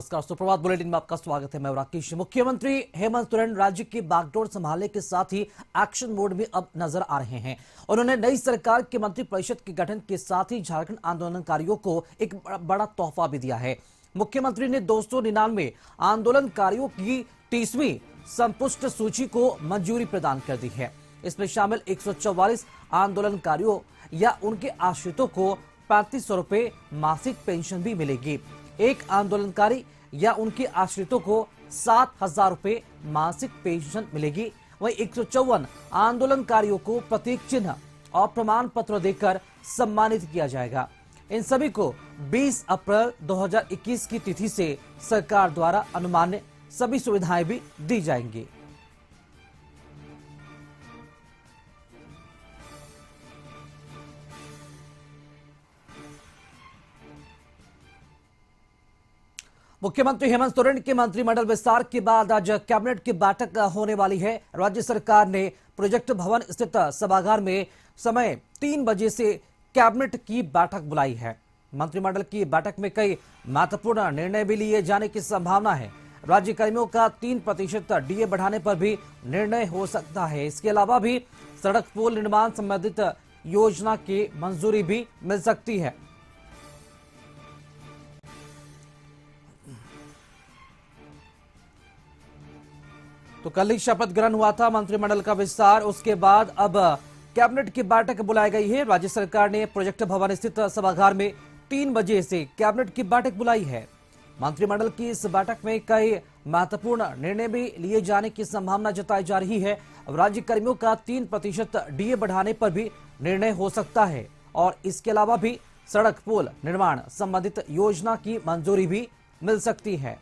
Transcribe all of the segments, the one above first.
नमस्कार, सुप्रभात बुलेटिन में आपका स्वागत है। मैं राकेश। मुख्यमंत्री हेमंत सोरेन राज्य की बागडोर संभालने के साथ ही एक्शन मोड में अब नजर आ रहे हैं। उन्होंने नई सरकार के मंत्रिपरिषद के गठन के साथ ही झारखंड आंदोलनकारियों को एक बड़ा तोहफा भी दिया है। मुख्यमंत्री ने 299 आंदोलनकारियों की 30वीं संपुष्ट सूची को मंजूरी प्रदान कर दी है। इसमें शामिल 144 आंदोलनकारियों या उनके आश्रितों को 3500 रुपए मासिक पेंशन भी मिलेगी। एक आंदोलनकारी या उनके आश्रितों को 7,000 रुपए मासिक पेंशन मिलेगी। वहीं 154 आंदोलनकारियों को प्रतीक चिन्ह और प्रमाण पत्र देकर सम्मानित किया जाएगा। इन सभी को 20 अप्रैल 2021 की तिथि से सरकार द्वारा अनुमान्य सभी सुविधाएं भी दी जाएंगी। मुख्यमंत्री हेमंत सोरेन के मंत्रिमंडल विस्तार के बाद आज कैबिनेट की बैठक होने वाली है। राज्य सरकार ने प्रोजेक्ट भवन स्थित सभागार में समय 3 बजे से कैबिनेट की बैठक बुलाई है। मंत्रिमंडल की बैठक में कई महत्वपूर्ण निर्णय भी लिए जाने की संभावना है। राज्य कर्मियों का 3% डीए बढ़ाने पर भी निर्णय हो सकता है। इसके अलावा भी सड़क पुल निर्माण संबंधित योजना की मंजूरी भी मिल सकती है। तो कल ही शपथ ग्रहण हुआ था मंत्रिमंडल का विस्तार। उसके बाद अब कैबिनेट की बैठक बुलाई गई है। राज्य सरकार ने प्रोजेक्ट भवन स्थित सभागार में 3 बजे से कैबिनेट की बैठक बुलाई है। मंत्रिमंडल की इस बैठक में कई महत्वपूर्ण निर्णय भी लिए जाने की संभावना जताई जा रही है। राज्य कर्मियों का 3% डीए बढ़ाने पर भी निर्णय हो सकता है और इसके अलावा भी सड़क पुल निर्माण संबंधित योजना की मंजूरी भी मिल सकती है।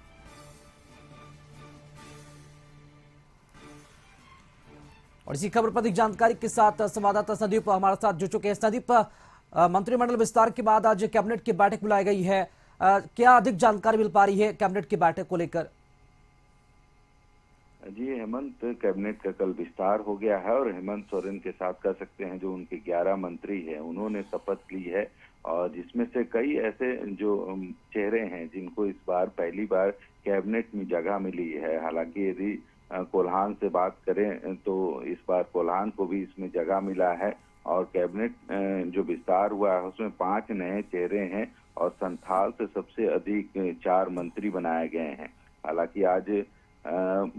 और इसी खबर पर अधिक जानकारी के साथ संवाददाता संदीप हमारे साथ जुड़ चुके हैं। संदीप, मंत्रिमंडल विस्तार के बाद आज कैबिनेट की बैठक बुलाई गई है। क्या अधिक जानकारी मिल पा रही है कैबिनेट की बैठक को लेकर? जी हेमंत, कैबिनेट का कल विस्तार हो गया है और हेमंत सोरेन के साथ कह सकते हैं जो उनके 11 मंत्री हैं उन्होंने शपथ ली है। और जिसमें से कई ऐसे जो चेहरे हैं जिनको इस बार पहली बार कैबिनेट में जगह मिली है। हालांकि यदि कोल्हान से बात करें तो इस बार कोल्हान को भी इसमें जगह मिला है। और कैबिनेट जो विस्तार हुआ है उसमें 5 नए चेहरे हैं और संथाल से सबसे अधिक 4 मंत्री बनाए गए हैं। हालांकि आज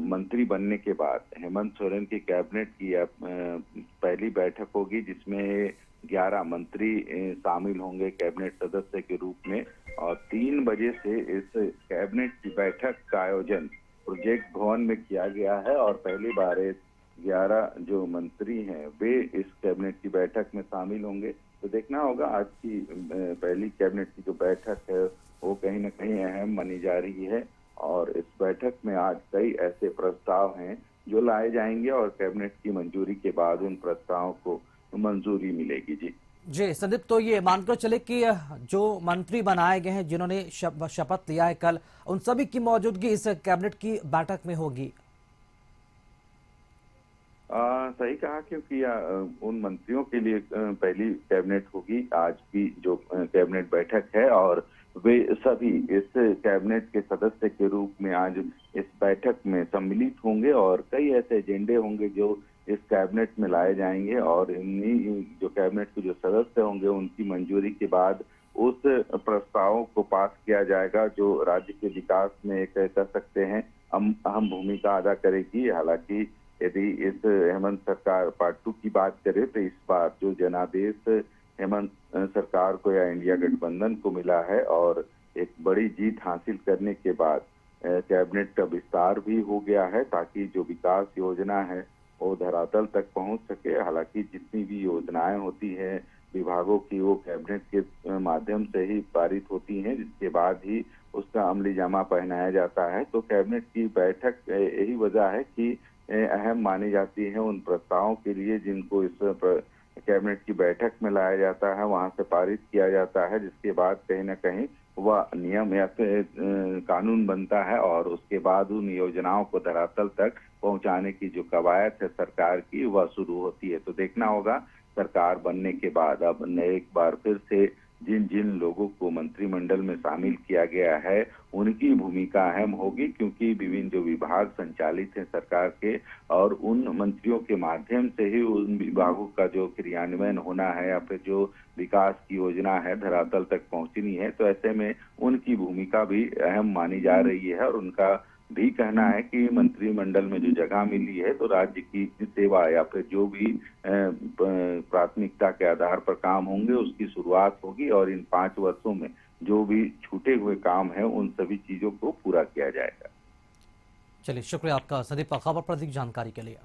मंत्री बनने के बाद हेमंत सोरेन की कैबिनेट की पहली बैठक होगी जिसमें 11 मंत्री शामिल होंगे कैबिनेट सदस्य के रूप में। और 3 बजे से इस कैबिनेट की बैठक का आयोजन प्रोजेक्ट भवन में किया गया है और पहली बार 11 जो मंत्री हैं वे इस कैबिनेट की बैठक में शामिल होंगे। तो देखना होगा आज की पहली कैबिनेट की जो बैठक है वो कहीं ना कहीं अहम मानी जा रही है। और इस बैठक में आज कई ऐसे प्रस्ताव हैं जो लाए जाएंगे और कैबिनेट की मंजूरी के बाद उन प्रस्तावों को मंजूरी मिलेगी। जी संदीप, तो ये मानकर चले कि जो मंत्री बनाए गए हैं जिन्होंने शपथ लिया है कल, उन सभी की मौजूदगी इस कैबिनेट की बैठक में होगी। सही कहा, क्योंकि उन मंत्रियों के लिए पहली कैबिनेट होगी आज की जो कैबिनेट बैठक है और वे सभी इस कैबिनेट के सदस्य के रूप में आज इस बैठक में सम्मिलित होंगे और कई ऐसे एजेंडे होंगे जो इस कैबिनेट में लाए जाएंगे। और इन्हीं जो कैबिनेट के जो सदस्य होंगे उनकी मंजूरी के बाद उस प्रस्तावों को पास किया जाएगा जो राज्य के विकास में एक कह सकते हैं अहम भूमिका अदा करेगी। हालांकि यदि इस हेमंत सरकार पार्ट 2 की बात करें तो इस बार जो जनादेश हेमंत सरकार को या इंडिया गठबंधन को मिला है और एक बड़ी जीत हासिल करने के बाद कैबिनेट का विस्तार भी हो गया है ताकि जो विकास योजना है वो धरातल तक पहुंच सके। हालांकि जितनी भी योजनाएं होती हैं विभागों की वो कैबिनेट के माध्यम से ही पारित होती हैं, जिसके बाद ही उसका अमली जामा पहनाया जाता है। तो कैबिनेट की बैठक यही वजह है कि अहम मानी जाती है उन प्रस्तावों के लिए जिनको इस कैबिनेट की बैठक में लाया जाता है, वहां से पारित किया जाता है, जिसके बाद कहीं ना कहीं वह नियम या कानून बनता है और उसके बाद उन योजनाओं को धरातल तक पहुंचाने की जो कवायद है सरकार की वह शुरू होती है। तो देखना होगा सरकार बनने के बाद अब एक बार फिर से जिन जिन लोगों को मंत्रिमंडल में शामिल किया गया है उनकी भूमिका अहम होगी, क्योंकि विभिन्न जो विभाग संचालित हैं सरकार के और उन मंत्रियों के माध्यम से ही उन विभागों का जो क्रियान्वयन होना है या फिर जो विकास की योजना है धरातल तक पहुंचनी है, तो ऐसे में उनकी भूमिका भी अहम मानी जा रही है। और उनका भी कहना है कि मंत्रिमंडल में जो जगह मिली है तो राज्य की सेवा या फिर जो भी प्राथमिकता के आधार पर काम होंगे उसकी शुरुआत होगी और इन 5 वर्षों में जो भी छूटे हुए काम है उन सभी चीजों को पूरा किया जाएगा। चलिए, शुक्रिया आपका संदीप खबर पर अधिक जानकारी के लिए।